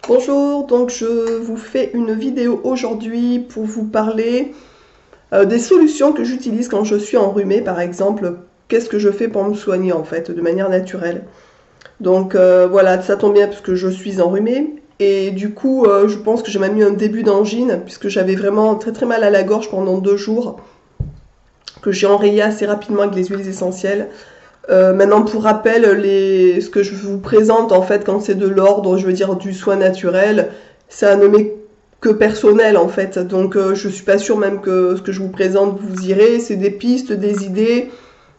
Bonjour, donc je vous fais une vidéo aujourd'hui pour vous parler des solutions que j'utilise quand je suis enrhumée, par exemple. Qu'est-ce que je fais pour me soigner en fait, de manière naturelle. Donc voilà, ça tombe bien puisque je suis enrhumée. Et du coup, je pense que j'ai même eu un début d'angine, puisque j'avais vraiment très très mal à la gorge pendant 2 jours, que j'ai enrayé assez rapidement avec les huiles essentielles. Maintenant, pour rappel, ce que je vous présente, en fait, quand c'est de l'ordre, je veux dire, du soin naturel, ça ne m'est que personnel, en fait. Donc, je suis pas sûre même que ce que je vous présente, vous irez. C'est des pistes, des idées.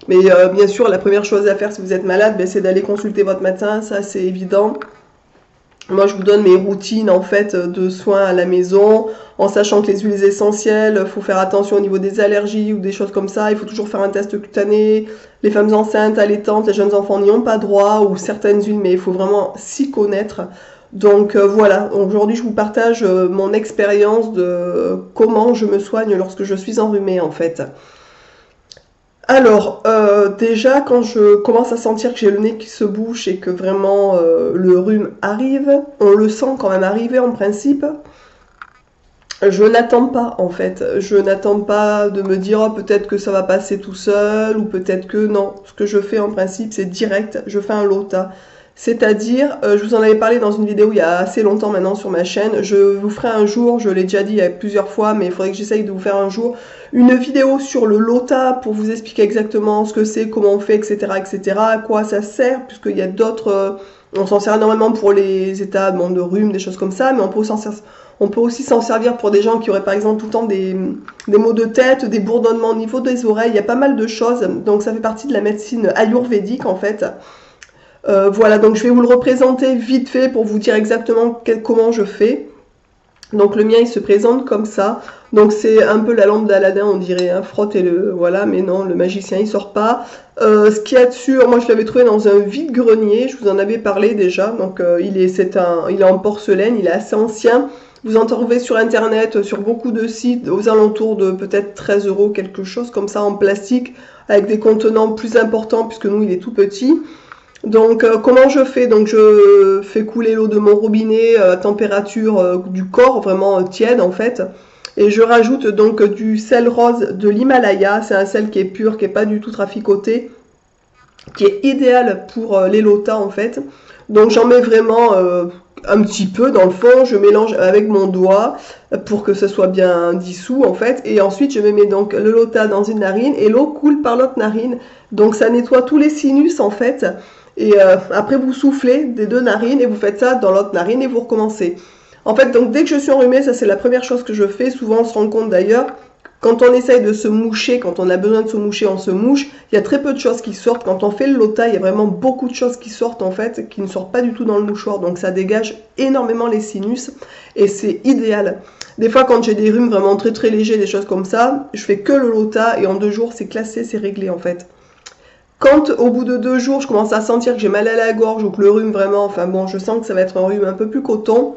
Mais bien sûr, la première chose à faire si vous êtes malade, ben, c'est d'aller consulter votre médecin, ça c'est évident. Moi, je vous donne mes routines en fait de soins à la maison, en sachant que les huiles essentielles, il faut faire attention au niveau des allergies ou des choses comme ça. Il faut toujours faire un test cutané. Les femmes enceintes, allaitantes, les jeunes enfants n'y ont pas droit, ou certaines huiles, mais il faut vraiment s'y connaître. Donc voilà, aujourd'hui je vous partage mon expérience de comment je me soigne lorsque je suis enrhumée en fait. Alors, déjà, quand je commence à sentir que j'ai le nez qui se bouche et que vraiment le rhume arrive, on le sent quand même arriver en principe. Je n'attends pas en fait. Je n'attends pas de me dire oh, peut-être que ça va passer tout seul ou peut-être que non. Ce que je fais en principe, c'est direct. Je fais un LOTA. C'est-à-dire, je vous en avais parlé dans une vidéo il y a assez longtemps maintenant sur ma chaîne. Je vous ferai un jour, je l'ai déjà dit plusieurs fois, mais il faudrait que j'essaye de vous faire un jour une vidéo sur le LOTA pour vous expliquer exactement ce que c'est, comment on fait, etc., etc., à quoi ça sert, puisqu'il y a d'autres. On s'en sert énormément pour les états bon, de rhume, des choses comme ça, mais on peut aussi s'en servir pour des gens qui auraient par exemple tout le temps des maux de tête, des bourdonnements au niveau des oreilles. Il y a pas mal de choses. Donc ça fait partie de la médecine ayurvédique en fait. Voilà, donc je vais vous le représenter vite fait pour vous dire exactement comment je fais. Donc le mien il se présente comme ça. Donc c'est un peu la lampe d'Aladin on dirait, hein, frottez-le, voilà, mais non, le magicien il sort pas. Ce qu'il y a dessus, moi je l'avais trouvé dans un vide-grenier, je vous en avais parlé déjà. Donc il est en porcelaine, il est assez ancien. Vous en trouvez sur internet, sur beaucoup de sites, aux alentours de peut-être 13 euros, quelque chose comme ça en plastique, avec des contenants plus importants puisque nous il est tout petit. Donc comment je fais? Donc je fais couler l'eau de mon robinet à température du corps, vraiment tiède en fait. Et je rajoute donc du sel rose de l'Himalaya. C'est un sel qui est pur, qui n'est pas du tout traficoté, qui est idéal pour les lotas en fait. Donc j'en mets vraiment un petit peu dans le fond, je mélange avec mon doigt pour que ce soit bien dissous en fait. Et ensuite je mets donc le lota dans une narine et l'eau coule par l'autre narine. Donc ça nettoie tous les sinus en fait. Et après vous soufflez des deux narines et vous faites ça dans l'autre narine et vous recommencez. En fait, donc dès que je suis enrhumée, ça c'est la première chose que je fais. Souvent on se rend compte d'ailleurs, quand on essaye de se moucher, quand on a besoin de se moucher, on se mouche. Il y a très peu de choses qui sortent. Quand on fait le lota, il y a vraiment beaucoup de choses qui sortent en fait, qui ne sortent pas du tout dans le mouchoir. Donc ça dégage énormément les sinus et c'est idéal. Des fois, quand j'ai des rhumes vraiment très très légers, des choses comme ça, je fais que le lota et en 2 jours, c'est classé, c'est réglé en fait. Quand au bout de 2 jours, je commence à sentir que j'ai mal à la gorge ou que le rhume vraiment, enfin bon, je sens que ça va être un rhume un peu plus coton,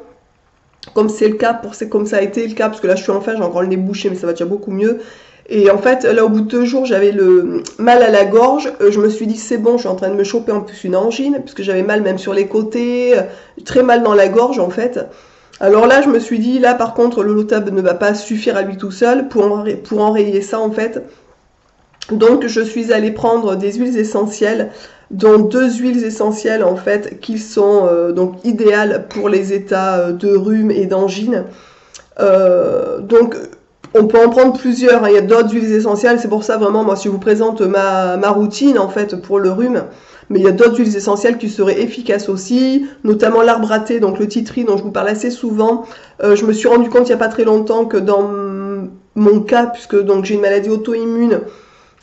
comme c'est le cas, comme ça a été le cas, parce que là je suis enfin, j'ai encore le nez bouché, mais ça va déjà beaucoup mieux. Et en fait, là au bout de 2 jours, j'avais le mal à la gorge. Je me suis dit c'est bon, je suis en train de me choper en plus une angine, puisque j'avais mal même sur les côtés, très mal dans la gorge en fait. Alors là, je me suis dit, là par contre, le Lotab ne va pas suffire à lui tout seul pour enrayer ça en fait. Donc je suis allée prendre des huiles essentielles, dont 2 huiles essentielles en fait qui sont donc idéales pour les états de rhume et d'angine. Donc on peut en prendre plusieurs, hein. Il y a d'autres huiles essentielles, c'est pour ça vraiment moi si je vous présente ma routine en fait pour le rhume, mais il y a d'autres huiles essentielles qui seraient efficaces aussi, notamment l'arbre à thé, donc le tea tree dont je vous parle assez souvent. Je me suis rendu compte il n'y a pas très longtemps que dans mon cas, puisque donc j'ai une maladie auto-immune,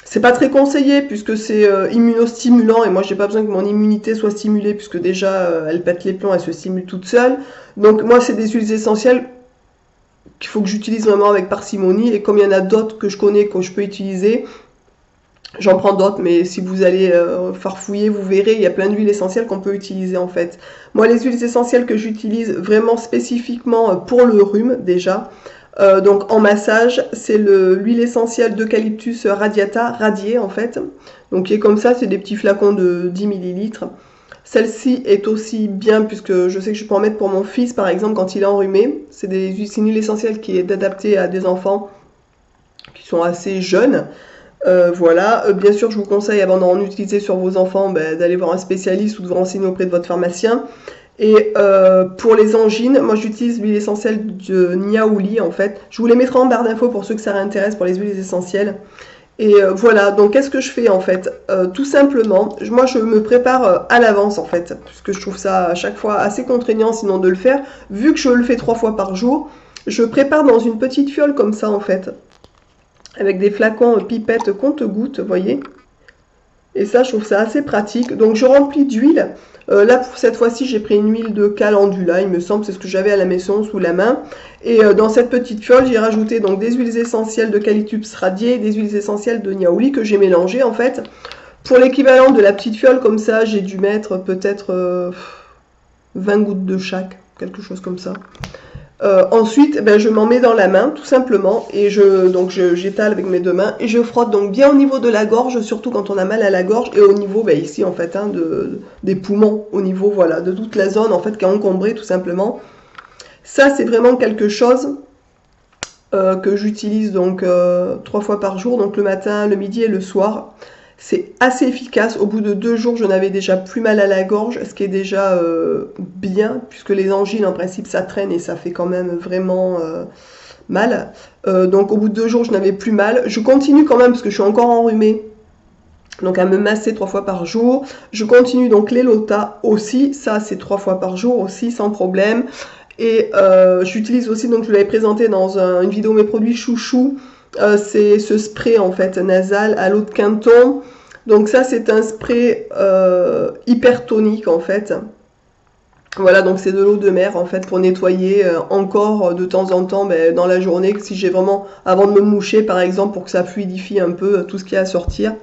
c'est pas très conseillé puisque c'est immunostimulant et moi j'ai pas besoin que mon immunité soit stimulée puisque déjà elle pète les plombs, elle se stimule toute seule. Donc moi c'est des huiles essentielles qu'il faut que j'utilise vraiment avec parcimonie et comme il y en a d'autres que je connais que je peux utiliser, j'en prends d'autres mais si vous allez farfouiller vous verrez il y a plein d'huiles essentielles qu'on peut utiliser en fait. Moi les huiles essentielles que j'utilise vraiment spécifiquement pour le rhume déjà, donc en massage, c'est l'huile essentielle d'eucalyptus radiata, radiée en fait. Donc qui est comme ça, c'est des petits flacons de 10 millilitres. Celle-ci est aussi bien puisque je sais que je peux en mettre pour mon fils par exemple quand il est enrhumé. C'est une huile essentielle qui est adaptée à des enfants qui sont assez jeunes. Voilà, bien sûr je vous conseille avant d'en utiliser sur vos enfants d'aller voir un spécialiste ou de vous renseigner auprès de votre pharmacien. Et pour les angines, moi j'utilise l'huile essentielle de Niaouli en fait. Je vous les mettrai en barre d'infos pour ceux que ça intéresse pour les huiles essentielles. Et voilà, donc qu'est-ce que je fais en fait? Tout simplement, moi je me prépare à l'avance en fait, puisque je trouve ça à chaque fois assez contraignant sinon de le faire. Vu que je le fais 3 fois par jour, je prépare dans une petite fiole comme ça en fait, avec des flacons pipettes compte-gouttes, vous voyez. Et ça, je trouve ça assez pratique. Donc je remplis d'huile. Là, pour cette fois-ci, j'ai pris une huile de calendula, il me semble, c'est ce que j'avais à la maison sous la main. Et dans cette petite fiole, j'ai rajouté donc des huiles essentielles d'eucalyptus radié et des huiles essentielles de niaouli que j'ai mélangées en fait. Pour l'équivalent de la petite fiole comme ça, j'ai dû mettre peut-être 20 gouttes de chaque, quelque chose comme ça. Ensuite, je m'en mets dans la main, tout simplement, et j'étale avec mes deux mains, et je frotte donc bien au niveau de la gorge, surtout quand on a mal à la gorge, et au niveau, ici, en fait, des poumons, au niveau, voilà, de toute la zone, en fait, qui est encombrée, tout simplement. Ça, c'est vraiment quelque chose que j'utilise, donc, 3 fois par jour, donc le matin, le midi et le soir. C'est assez efficace. Au bout de 2 jours, je n'avais déjà plus mal à la gorge, ce qui est déjà bien, puisque les angines, en principe, ça traîne et ça fait quand même vraiment mal. Donc au bout de 2 jours, je n'avais plus mal. Je continue quand même, parce que je suis encore enrhumée, donc à me masser 3 fois par jour. Je continue donc les Lota aussi, ça c'est 3 fois par jour aussi, sans problème. Et j'utilise aussi, donc je l'avais présenté dans une vidéo mes produits chouchou, c'est ce spray en fait nasal à l'eau de Quinton. Donc ça c'est un spray hyper tonique en fait. Voilà, donc c'est de l'eau de mer en fait pour nettoyer encore de temps en temps dans la journée, si j'ai vraiment, avant de me moucher par exemple, pour que ça fluidifie un peu tout ce qu'il y a à sortir.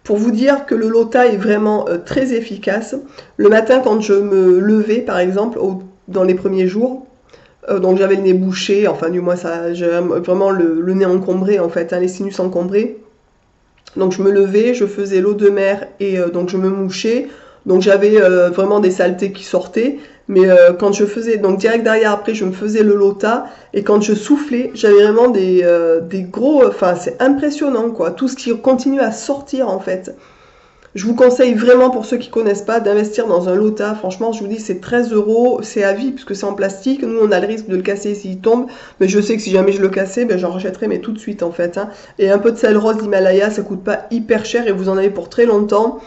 Pour vous dire que le Lota est vraiment très efficace. Le matin quand je me levais par exemple, dans les premiers jours, donc j'avais le nez bouché, enfin du moins ça, j'ai vraiment le nez encombré en fait, les sinus encombrés. Donc je me levais, je faisais l'eau de mer et donc je me mouchais. Donc j'avais vraiment des saletés qui sortaient. Mais quand je faisais, donc direct derrière après, je me faisais le Lota. Et quand je soufflais, j'avais vraiment des gros, enfin c'est impressionnant quoi. Tout ce qui continue à sortir en fait. Je vous conseille vraiment, pour ceux qui ne connaissent pas, d'investir dans un Lota. Franchement, je vous dis, c'est 13 €, c'est à vie puisque c'est en plastique. Nous, on a le risque de le casser s'il tombe, mais je sais que si jamais je le cassais, j'en rachèterais, mais tout de suite en fait. Et un peu de sel rose d'Himalaya, ça coûte pas hyper cher et vous en avez pour très longtemps.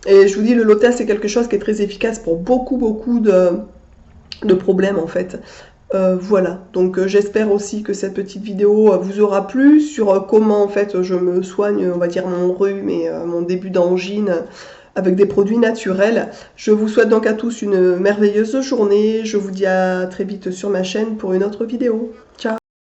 Et je vous dis, le Lota, c'est quelque chose qui est très efficace pour beaucoup de problèmes en fait. Voilà, donc j'espère aussi que cette petite vidéo vous aura plu sur comment en fait je me soigne, on va dire mon rhume et mon début d'angine avec des produits naturels. Je vous souhaite donc à tous une merveilleuse journée. Je vous dis à très vite sur ma chaîne pour une autre vidéo. Ciao!